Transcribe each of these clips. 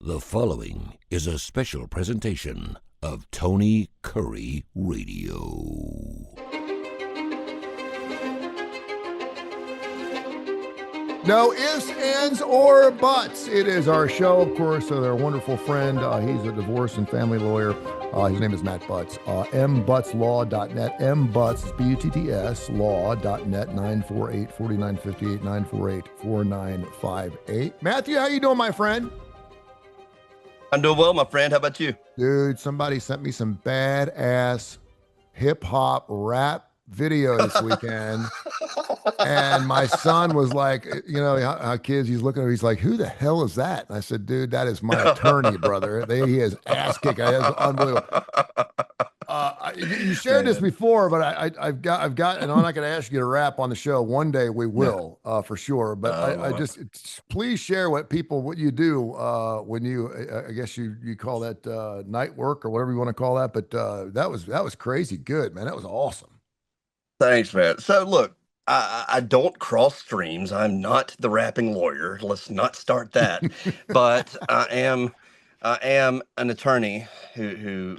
The following is a special presentation of Tony Kurre Radio. No ifs, ands, or buts. It is our show, of course, their wonderful friend. He's a divorce and family lawyer. His name is Matt Butts. mbutslaw.net. mbutts, B-U-T-T-S, law.net, 948-4958, 948-4958. Matthew, how you doing, my friend? I'm doing well, my friend. How about you? Dude, somebody sent me some badass hip-hop rap video this weekend. And my son was like, you know, how kids, he's looking at it, he's like, who the hell is that? And I said, dude, that is my attorney, brother. He is ass kicking. It's unbelievable. You shared this before, but I've got, and I'm not going to ask you to rap on the show. One day we will, for sure. But I just, please share what you do when you, I guess you call that night work or whatever you want to call that. But that was crazy good, man. That was awesome. Thanks, man. So look, I don't cross streams. I'm not the rapping lawyer. Let's not start that. But I am an attorney who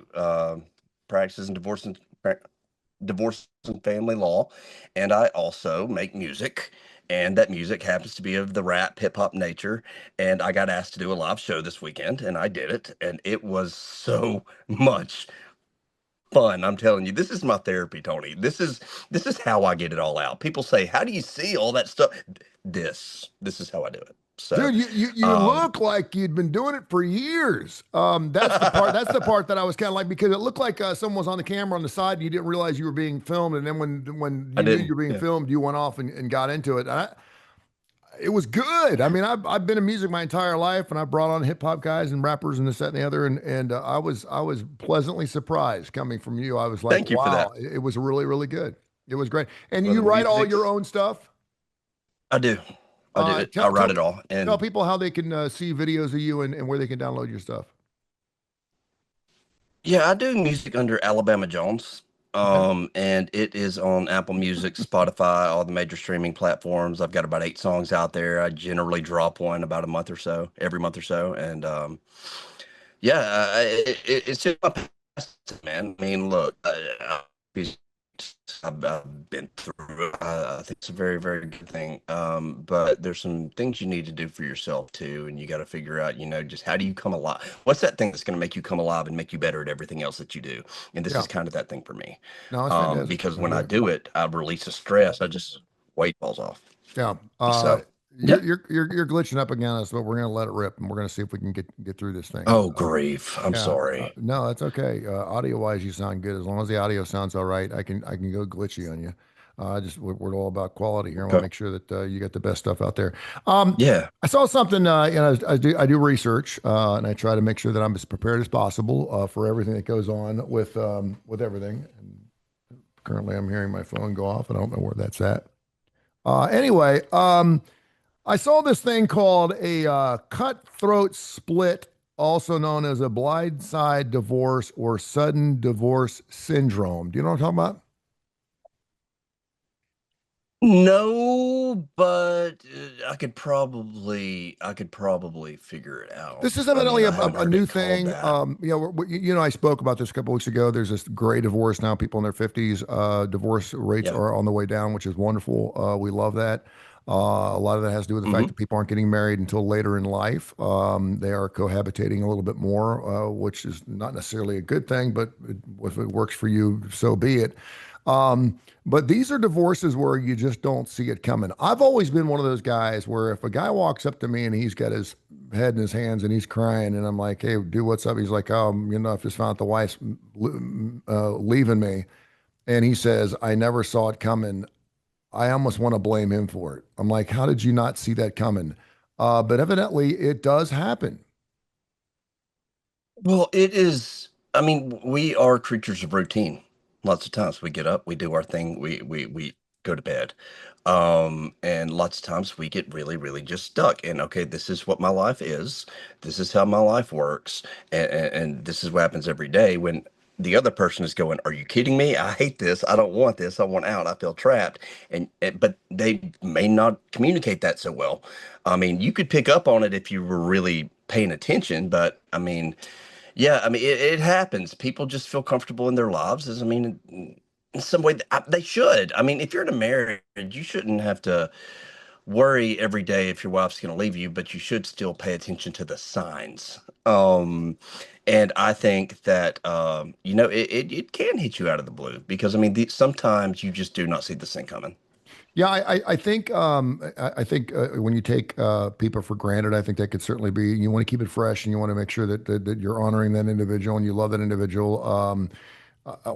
practices in divorce and family law, and I also make music. And that music happens to be of the rap hip hop nature. And I got asked to do a live show this weekend, and I did it, and it was so much fun. I'm telling you, this is my therapy, Tony. This is how I get it all out. People say, how do you see all that stuff? This is how I do it. So, dude, you look like you'd been doing it for years. That's the part that I was kind of like, because it looked like someone was on the camera on the side and you didn't realize you were being filmed. And then when you knew you were being filmed, you went off and got into it. It was good. I mean, I've been in music my entire life, and I brought on hip hop guys and rappers and this, that, and the other, and I was pleasantly surprised coming from you. I was like, thank you for that. It was really, really good. It was great. And you write all your own stuff? I do. I write it all. And tell people how they can see videos of you and where they can download your stuff. Yeah, I do music under Alabama Jones. And it is on Apple Music, Spotify, all the major streaming platforms. I've got about 8 songs out there. I generally drop one about every month or so. And it's just my past, man. I mean, look, I've been through it. I think it's a very, very good thing. But there's some things you need to do for yourself too, and you got to figure out, just how do you come alive? What's that thing that's going to make you come alive and make you better at everything else that you do? And this is kind of that thing for me. No, because when I do it, I release the stress. I just weight falls off. Yeah. You're glitching up again us, but we're gonna let it rip, and we're gonna see if we can get through this thing. Oh, grief! I'm sorry. No, that's okay. Audio wise, you sound good. As long as the audio sounds all right, I can go glitchy on you. We're all about quality here. I want to make sure that you get the best stuff out there. I saw something. I do research, and I try to make sure that I'm as prepared as possible for everything that goes on with everything. And currently, I'm hearing my phone go off. I don't know where that's at. Anyway, I saw this thing called a cutthroat split, also known as a blindside divorce or sudden divorce syndrome. Do you know what I'm talking about? No, but I could probably figure it out. This is evidently a new thing. I spoke about this a couple weeks ago. There's this gray divorce now. People in their 50s, divorce rates are on the way down, which is wonderful. We love that. A lot of that has to do with the fact that people aren't getting married until later in life. They are cohabitating a little bit more, which is not necessarily a good thing, but if it works for you, so be it. But these are divorces where you just don't see it coming. I've always been one of those guys where if a guy walks up to me and he's got his head in his hands and he's crying and I'm like, hey, dude, what's up? He's like, I've just found out the wife's leaving me. And he says, I never saw it coming. I almost want to blame him for it. I'm like, how did you not see that coming? But evidently it does happen. Well, it is. I mean, we are creatures of routine. Lots of times we get up, we do our thing, we go to bed. And lots of times we get really, really just stuck. And okay, this is what my life is. This is how my life works. And this is what happens every day when the other person is going, are you kidding me? I hate this. I don't want this. I want out. I feel trapped. But they may not communicate that so well. I mean, you could pick up on it if you were really paying attention. But I mean, yeah, I mean, it happens. People just feel comfortable in their lives. As I mean, in some way, they should. I mean, if you're in a marriage, you shouldn't have to worry every day if your wife's going to leave you, but you should still pay attention to the signs. And I think that, it can hit you out of the blue because, I mean, sometimes you just do not see this thing coming. Yeah, I think I think when you take people for granted, I think that could certainly be. You want to keep it fresh, and you want to make sure that you're honoring that individual and you love that individual.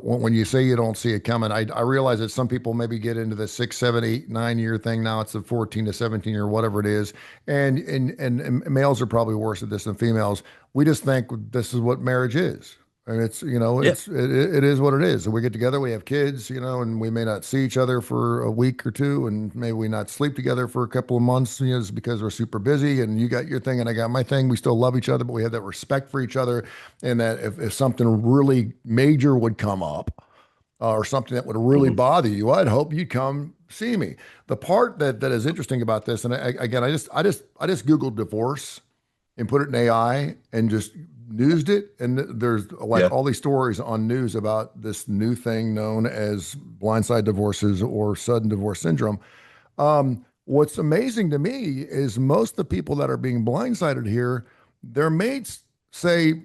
When you say you don't see it coming, I realize that some people maybe get into the 6, 7, 8, 9 year thing. Now it's the 14 to 17 or whatever it is, and males are probably worse at this than females. We just think this is what marriage is. And it's, Yeah. it is what it is. And we get together, we have kids, and we may not see each other for a week or two, and maybe we not sleep together for a couple of months, just because we're super busy and you got your thing and I got my thing. We still love each other, but we have that respect for each other. And that if something really major would come up, or something that would really Mhm. bother you, I'd hope you'd come see me. The part that is interesting about this, and again, I just Googled divorce and put it in AI and just newsed it. And there's like Yeah. all these stories on news about this new thing known as blindside divorces or sudden divorce syndrome. What's amazing to me is most of the people that are being blindsided here, their mates say,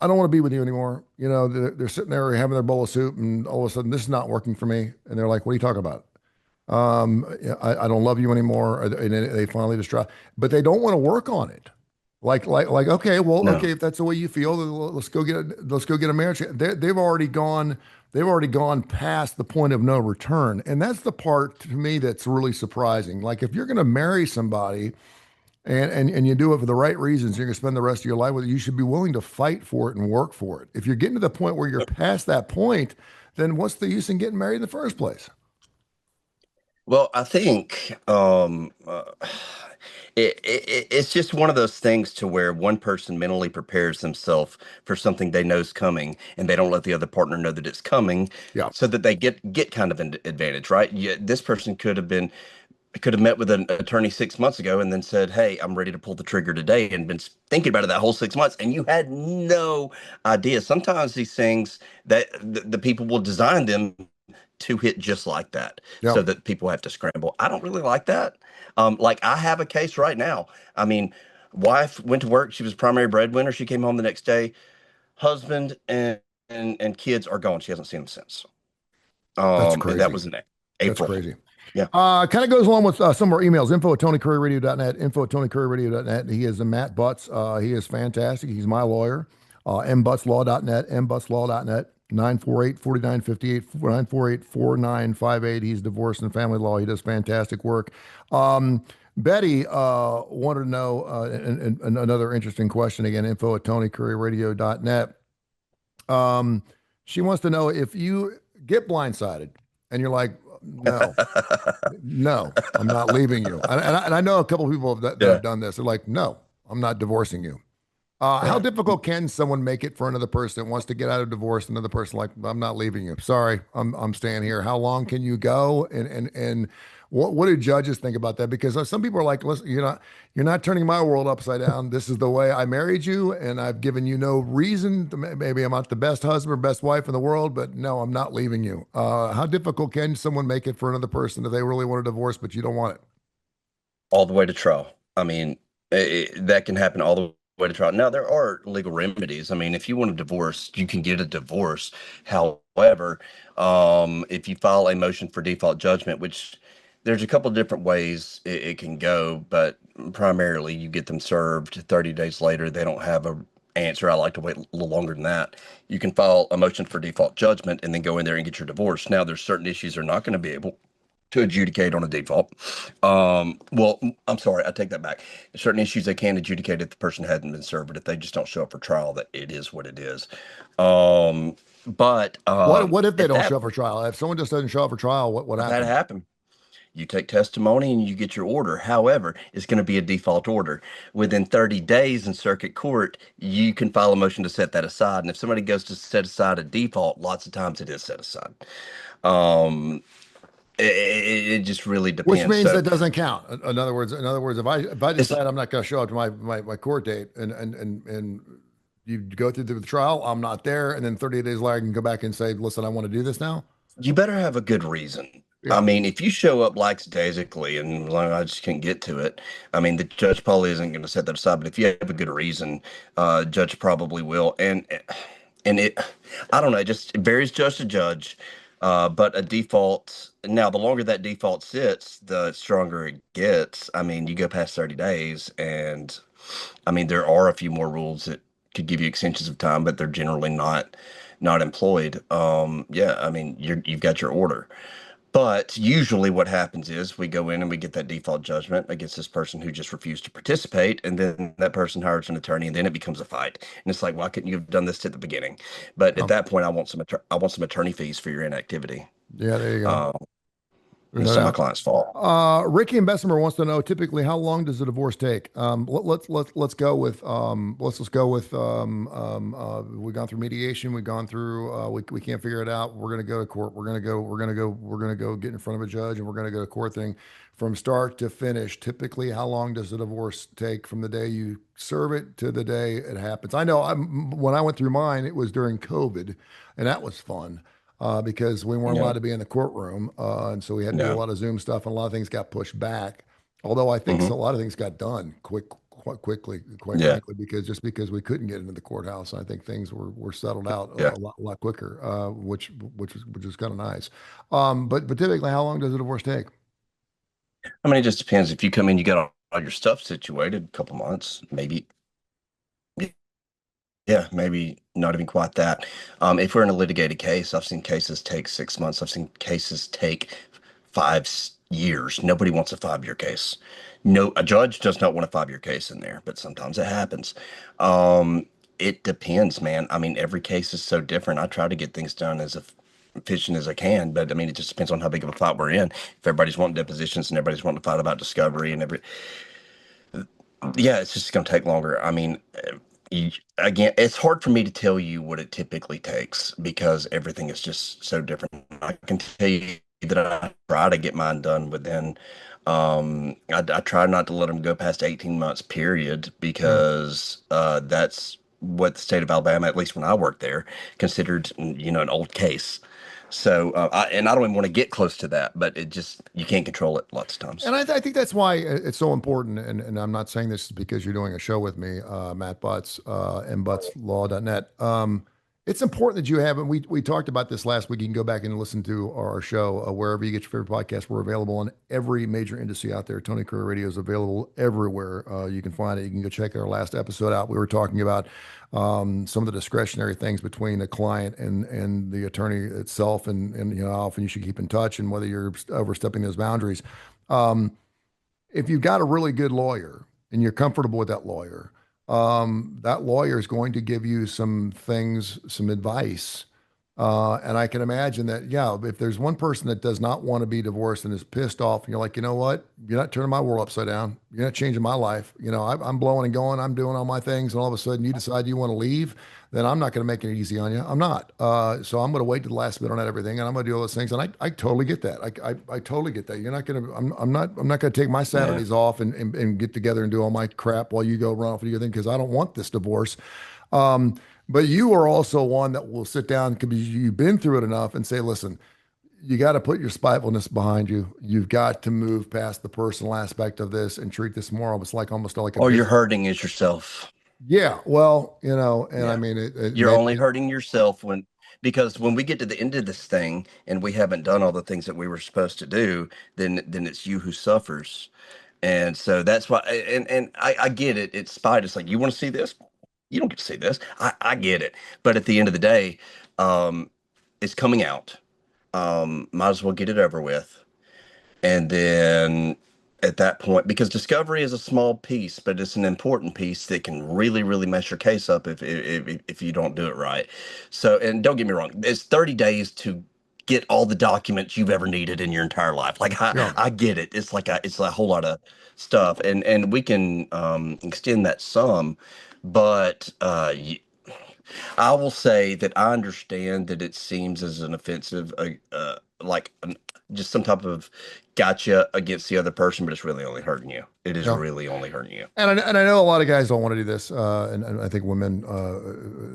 I don't want to be with you anymore. They're sitting there having their bowl of soup, and all of a sudden, this is not working for me. And they're like, what are you talking about? Yeah, I don't love you anymore. And then they finally just try, but they don't want to work on it. Like, okay, well, okay, No. if that's the way you feel, then let's go get a marriage. They've already gone past the point of no return. And that's the part to me that's really surprising. Like if you're going to marry somebody and you do it for the right reasons, you're going to spend the rest of your life with it, you should be willing to fight for it and work for it. If you're getting to the point where you're past that point, then what's the use in getting married in the first place? Well, I think it's just one of those things to where one person mentally prepares themselves for something they know is coming, and they don't let the other partner know that it's coming, Yeah. so that they get kind of an advantage, right? Yeah, this person could have met with an attorney 6 months ago and then said, "Hey, I'm ready to pull the trigger today," and been thinking about it that whole 6 months, and you had no idea. Sometimes these things that the people will design them to hit just like that Yeah. so that people have to scramble. I don't really like that. Like I have a case right now. I mean, wife went to work. She was primary breadwinner. She came home the next day. Husband and kids are gone. She hasn't seen them since. That's And that crazy. was in That's April. crazy. Yeah. Kind of goes along with some of our emails. Info at TonyCurryRadio.net. Info at TonyCurryRadio.net. He is a Matt Butts. He is fantastic. He's my lawyer. MButtsLaw.net. MButtsLaw.net. 948-4958. 948-4958. He's divorce and family law. He does fantastic work. Betty wanted to know, and another interesting question again, info at TonyCurryRadio.net. She wants to know if you get blindsided and you're like, no, no, I'm not leaving you. And I know a couple of people that Yeah. have done this. They're like, no, I'm not divorcing you. How Yeah. difficult can someone make it for another person that wants to get out of divorce? Another person like, I'm not leaving you. Sorry, I'm staying here. How long can you go? And what do judges think about that? Because some people are like, listen, you're not turning my world upside down. This is the way I married you, and I've given you no reason to, maybe I'm not the best husband or best wife in the world, but no, I'm not leaving you. How difficult can someone make it for another person if they really want a divorce, but you don't want it? All the way to trial. I mean, that can happen all the way to trial. Now, there are legal remedies. I mean, if you want a divorce, you can get a divorce. However, if you file a motion for default judgment, which there's a couple different ways it can go, but primarily you get them served 30 days later. They don't have a answer. I like to wait a little longer than that. You can file a motion for default judgment and then go in there and get your divorce. Now, there's certain issues they're not going to be able to adjudicate on a default. Well, I'm sorry, I take that back. Certain issues they can adjudicate if the person hadn't been served, but if they just don't show up for trial, that it is what it is. But What if they if don't show up for trial? If someone just doesn't show up for trial, what that happens? happened, you take testimony and you get your order. However, it's going to be a default order. Within 30 days in circuit court, you can file a motion to set that aside. And if somebody goes to set aside a default, lots of times it is set aside. Um, it just really Which depends. means So that doesn't count. In other words, if I it's decide I'm not going to show up to my court date and you go through the trial, I'm not there, and then 30 days later I can go back and say, listen, I want to do this now. You better have a good reason. I Yeah. mean, if you show up lackadaisically and like, I just can't get to it, I mean, the judge probably isn't going to set that aside. But if you have a good reason, judge probably will. And it, I don't know, it just it varies judge to judge. But a default now, the longer that default sits, the stronger it gets. I mean, you go past 30 days, and I mean, there are a few more rules that could give you extensions of time, but they're generally not employed. Yeah, I mean, you've got your order. But usually what happens is we go in and we get that default judgment against this person who just refused to participate, and then that person hires an attorney, and then it becomes a fight. And it's like, why couldn't you have done this at the beginning? But at Um, that point, I want some attorney fees for your inactivity. yeah, there you go. Um, There's and no it's not my doubt. client's fault. Ricky and Bessemer wants to know typically how long does a divorce take? Let's go with let's go with we've gone through mediation, we've gone through we can't figure it out. We're gonna go to court. We're gonna go get in front of a judge and we're gonna go to court thing from start to finish. Typically, how long does a divorce take from the day you serve it to the day it happens? I know when I went through mine, it was during COVID, and that was fun because we weren't allowed Yeah, to be in the courtroom. And so we had to do a yeah. lot of Zoom stuff, and a lot of things got pushed back. Although I think Hmm. a lot of things got done quite quickly, quite Yeah, frankly, because we couldn't get into the courthouse. I think things were settled out yeah. a lot quicker, which is kind of nice. But typically, how long does a divorce take? I mean, it just depends. If you come in, you got all your stuff situated, a couple months, maybe. Yeah, maybe not even quite that. If we're in a litigated case, I've seen cases take 6 months. I've seen cases take 5 years. Nobody wants a 5 year case. No, a judge does not want a 5 year case in there, but sometimes it happens. It depends, man. I mean, every case is so different. I try to get things done as efficient as I can, but I mean, it just depends on how big of a fight we're in. If everybody's wanting depositions and everybody's wanting to fight about discovery and yeah, it's just going to take longer. I mean, again, it's hard for me to tell you what it typically takes because everything is just so different. I can tell you that I try to get mine done within, I try not to let them go past 18 months period Yeah. because that's what the state of Alabama, at least when I worked there, considered, an old case. So, and I don't even want to get close to that, but it just, you can't control it lots of times. And I think that's why it's so important. And I'm not saying this because you're doing a show with me, Matt Butts, mbutts.law.net. It's important that you have, and we talked about this last week. You can go back and listen to our show wherever you get your favorite podcast. We're available on every major industry out there. Tony Kurre Radio is available everywhere. You can find it. You can go check our last episode out. We were talking about some of the discretionary things between the client and the attorney itself, and how often you should keep in touch and whether you're overstepping those boundaries. Um, if you've got a really good lawyer and you're comfortable with that lawyer is going to give you some things, some advice. And I can imagine that, yeah, if there's one person that does not want to be divorced and is pissed off, and you're like, you know what? You're not turning my world upside down. You're not changing my life. I'm blowing and going. I'm doing all my things. And all of a sudden you decide you want to leave, then I'm not going to make it easy on you. I'm not. So I'm going to wait to the last minute on everything, and I'm going to do all those things. And I totally get that. I totally get that. You're not going to. I'm not going to take my Yeah. Saturdays off and get together and do all my crap while you go run off and do your thing because I don't want this divorce. Um, but you are also one that will sit down because you've been through it enough and say, listen, you got to put your spitefulness behind you. You've got to move past the personal aspect of this and treat this more almost like a All you're business. hurting is yourself. Yeah, well, and I Yeah. mean, it You're maybe, only hurting yourself because when we get to the end of this thing and we haven't done all the things that we were supposed to do, then it's you who suffers. And so that's why, and I get it. It's spite. It's like, you want to see this? You don't get to see this. I get it. But at the end of the day, um, it's coming out. Might as well get it over with. And then at that point, because discovery is a small piece, but it's an important piece that can really, really mess your case up if you don't do it right. So, and don't get me wrong, it's 30 days to get all the documents you've ever needed in your entire life. Like yeah. I get it. It's a whole lot of stuff, and we can extend that some, but I will say that I understand that it seems as an offensive, like just some type of gotcha against the other person, but it's really only hurting you. It is Yeah. really only hurting you. And I know a lot of guys don't want to do this, and I think women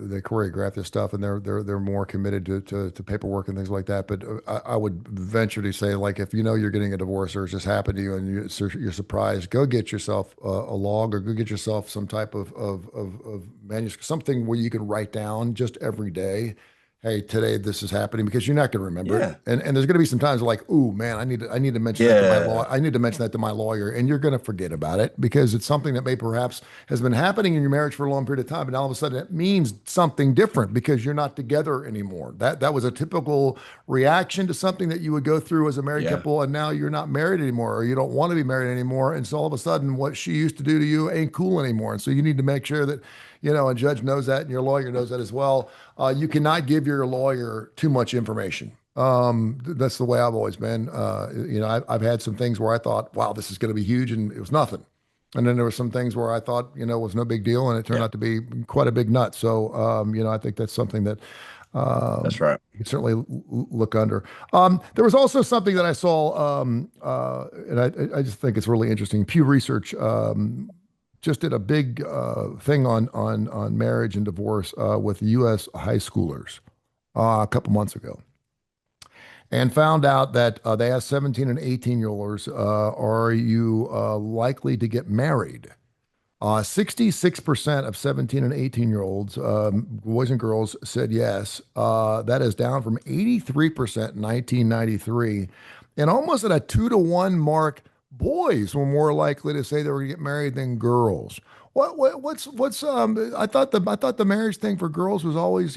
they choreograph this stuff, and they're more committed to paperwork and things like that. But I would venture to say, like, if you know you're getting a divorce or it's just happened to you and you're surprised, go get yourself a log or go get yourself some type of manuscript, something where you can write down just every day. Hey, today this is happening because you're not going to remember it, Yeah. and there's going to be some times like, ooh, man, I need to mention that to my law. Yeah. I need to mention that to my lawyer, and you're going to forget about it because it's something that may perhaps has been happening in your marriage for a long period of time, and all of a sudden it means something different because you're not together anymore. That was a typical reaction to something that you would go through as a married Yeah. couple, and now you're not married anymore, or you don't want to be married anymore, and so all of a sudden what she used to do to you ain't cool anymore, and so you need to make sure that a judge knows that and your lawyer knows that as well. You cannot give your lawyer too much information. That's the way I've always been. I've had some things where I thought, wow, this is going to be huge, and it was nothing. And then there were some things where I thought, was no big deal, and it turned Yeah. out to be quite a big nut. So, I think that's something that That's right. you can certainly look under. There was also something that I saw, and I just think it's really interesting. Pew Research just did a big thing on marriage and divorce with U.S. high schoolers a couple months ago, and found out that they asked 17 and 18-year-olds, are you likely to get married? 66% of 17 and 18-year-olds, boys and girls, said yes. That is down from 83% in 1993. And almost at a 2-to-1 mark, boys were more likely to say they were going to get married than girls. I thought the marriage thing for girls was always,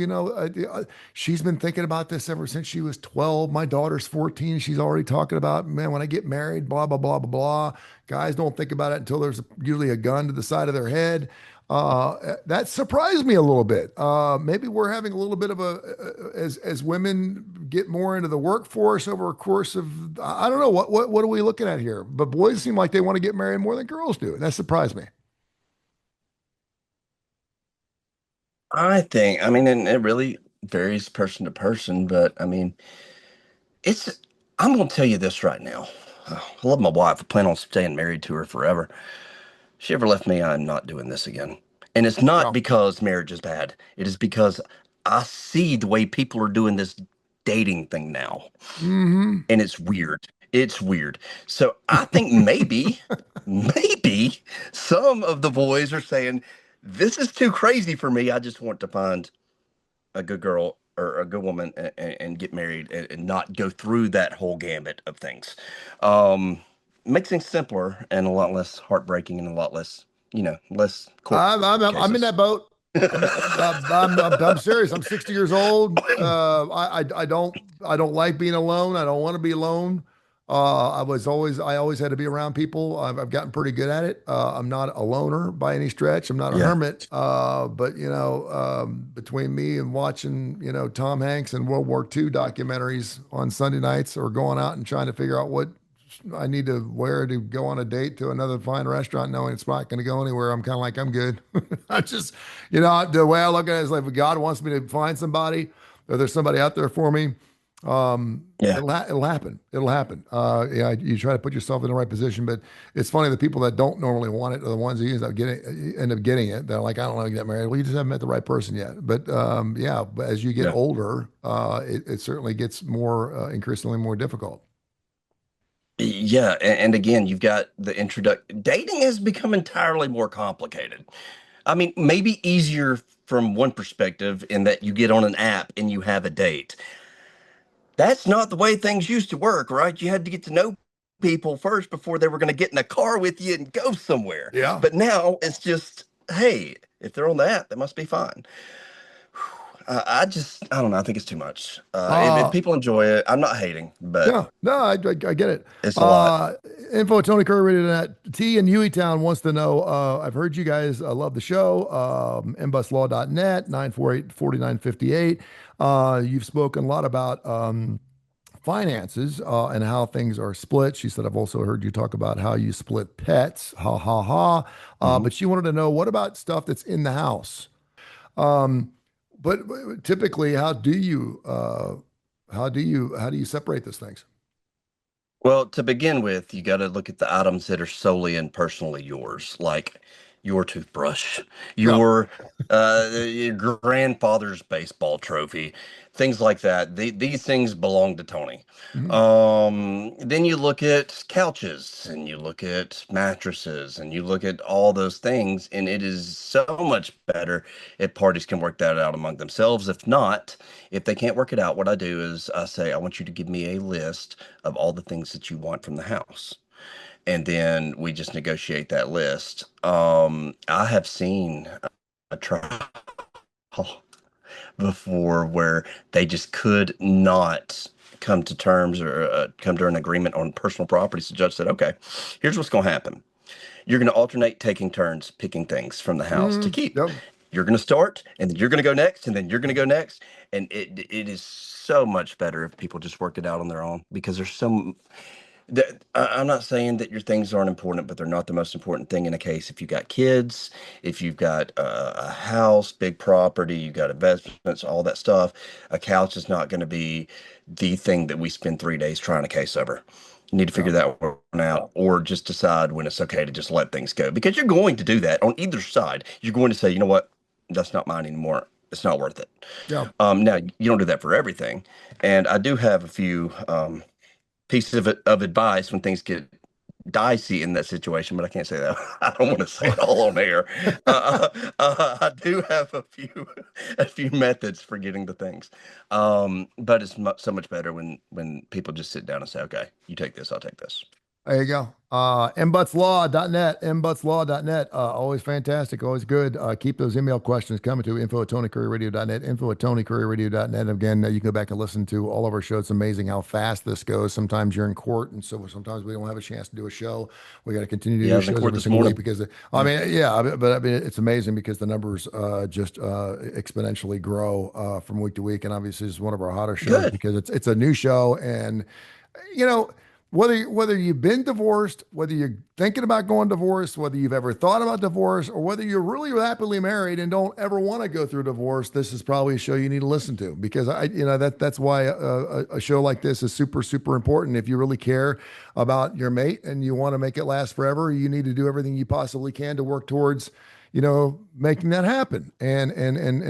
she's been thinking about this ever since she was 12. My daughter's 14. She's already talking about, man, when I get married, blah, blah, blah, blah, blah. Guys don't think about it until there's usually a gun to the side of their head. That surprised me a little bit. Maybe we're having a little bit of as women get more into the workforce over a course of, I don't know, what are we looking at here? But boys seem like they want to get married more than girls do. And that surprised me. I mean, and it really varies person to person, but I mean, it's, I'm going to tell you this right now. I love my wife. I plan on staying married to her forever. If she ever left me, I'm not doing this again. And it's not Yeah. because marriage is bad. It is because I see the way people are doing this dating thing now, Hmm. and it's weird. It's weird. So I think maybe some of the boys are saying, this is too crazy for me. I just want to find a good girl or a good woman and get married and not go through that whole gambit of things. Um, Makes things simpler and a lot less heartbreaking and a lot less, less court I'm in cases. that boat. I'm serious. I'm 60 years old. I don't like being alone. I don't want to be alone. I always had to be around people. I've gotten pretty good at it. I'm not a loner by any stretch. I'm not a Yeah. hermit. But between me and watching, Tom Hanks and World War II documentaries on Sunday nights, or going out and trying to figure out what I need to wear to go on a date to another fine restaurant, knowing it's not going to go anywhere, I'm kind of like, I'm good. I just, the way I look at it is like, if God wants me to find somebody, or there's somebody out there for me, Yeah. it'll happen. It'll happen. Yeah, you try to put yourself in the right position, but it's funny, the people that don't normally want it are the ones who end up getting it. They're like, I don't want to get married. Well, you just haven't met the right person yet. But yeah, but as you get Yeah. older, it certainly gets more increasingly more difficult. Yeah. And again, you've got the introduction. Dating has become entirely more complicated. I mean, maybe easier from one perspective in that you get on an app and you have a date. That's not the way things used to work, right? You had to get to know people first before they were going to get in a car with you and go somewhere. Yeah. But now it's just, hey, if they're on the app, that must be fine. I don't know. I think it's too much. If Uh, people enjoy it, I'm not hating, but Yeah, no, I get it. it's a lot. Uh, Info at Tony Curry. T in Hueytown wants to know. I've heard you guys love the show. MBusLaw.net 948-4958. You've spoken a lot about finances and how things are split. She said, I've also heard you talk about how you split pets. Ha ha ha. Mhm. But she wanted to know, what about stuff that's in the house? Um, but typically, how do you separate those things? Well, to begin with, you got to look at the items that are solely and personally yours, like your toothbrush, Yeah. your grandfather's baseball trophy, things like that. These things belong to Tony. Mhm. Then you look at couches and you look at mattresses and you look at all those things, and it is so much better if parties can work that out among themselves. If not, if they can't work it out, what I do is I say, I want you to give me a list of all the things that you want from the house. And then we just negotiate that list. I have seen a trial before where they just could not come to terms or come to an agreement on personal property. So the judge said, okay, here's what's going to happen. You're going to alternate taking turns picking things from the house to keep. Yep. You're going to start, and then you're going to go next, and then you're going to go next. And it is so much better if people just work it out on their own, because there's so I'm not saying that your things aren't important, but they're not the most important thing in a case. If you got kids, if you've got a house, big property, you got investments, all that stuff, a couch is not going to be the thing that we spend 3 days trying to case over. You need to Yeah. figure that one out, or just decide when it's okay to just let things go, because you're going to do that on either side. You're going to say, you know what, that's not mine anymore. It's not worth it. Yeah. Now you don't do that for everything, and I do have a few pieces of advice when things get dicey in that situation, but I can't say that. I don't want to say it all on air. I do have a few methods for getting the things, but it's so much better when people just sit down and say, "Okay, you take this, I'll take this." There you go. Mbutslaw.net, mbutslaw.net. Always fantastic, always good. Keep those email questions coming to info@tonycurryradio.net, info@tonycurryradio.net. Again, you can go back and listen to all of our shows. It's amazing how fast this goes. Sometimes you're in court, and so sometimes we don't have a chance to do a show. We got to continue to Yeah, I do was in shows court every this single week morning. because, Yeah. but I mean, it's amazing because the numbers just exponentially grow from week to week. And obviously, it's one of our hotter shows Good. because it's a new show. And you know, whether you've been divorced, whether you're thinking about going divorced, whether you've ever thought about divorce, or whether you're really happily married and don't ever want to go through divorce, this is probably a show you need to listen to because that's why a show like this is super, super important. If you really care about your mate and you want to make it last forever, you need to do everything you possibly can to work towards making that happen and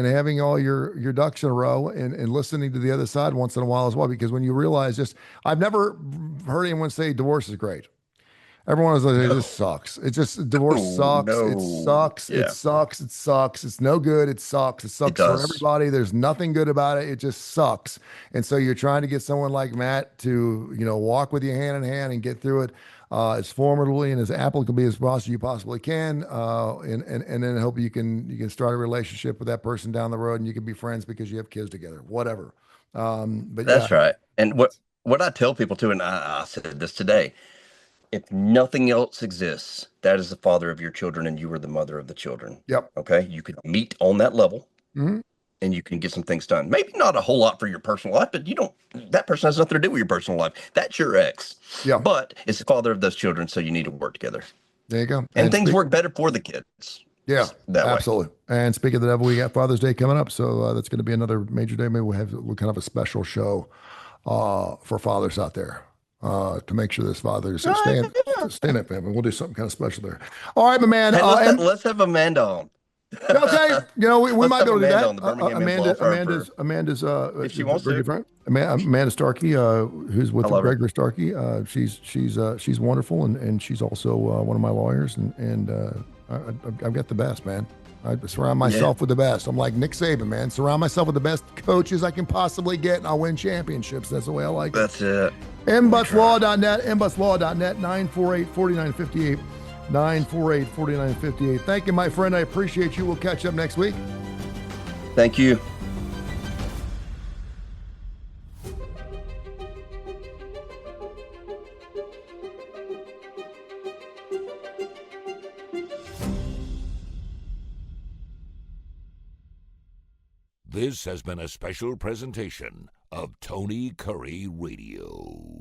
having all your ducks in a row and listening to the other side once in a while as well. Because when you realize I've never heard anyone say divorce is great. Everyone is like, this No. sucks. It's just divorce Oh, sucks. It no. sucks. It Yeah, sucks. It sucks. It's no good. It sucks. It it sucks for does. everybody. There's nothing good about it. It just sucks. And so you're trying to get someone like Matt to, walk with you hand in hand and get through it as formidably and as applicably as possible you possibly can. And then hope you can start a relationship with that person down the road and you can be friends because you have kids together, whatever. But yeah, That's right. And what I tell people too, and I said this today, if nothing else exists, that is the father of your children, and you are the mother of the children. yep. Okay, you can meet on that level, Mhm. and you can get some things done. Maybe not a whole lot for your personal life, but you don't. That person has nothing to do with your personal life. That's your ex, Yeah. but it's the father of those children, so you need to work together, There you go. and And things speak. work better for the kids Yeah, that way. absolutely. And speaking of the devil, we got Father's Day coming up, so that's going to be another major day. Maybe we'll kind of a special show for fathers out there to make sure this fathers Oh, stay in that family. We'll do something kind of special there. All right, my man. hey, And let's have Amanda on. okay, we Let's might be have able to do Amanda that. on the Birmingham Men's Law Firm for if she wants very to. good friend, Amanda Starkey, who's I with love her. Gregor Starkey. She's wonderful, and she's also one of my lawyers, and I've got the best, man. I surround Yeah, myself with the best. I'm like Nick Saban, man. Surround myself with the best coaches I can possibly get, and I'll win championships. That's the way I like it. that's it. mbutslaw.net, mbutslaw.net, 948-4958. 948-4958. Thank you, my friend. I appreciate you. We'll catch up next week. Thank you. This has been a special presentation of Tony Curry Radio.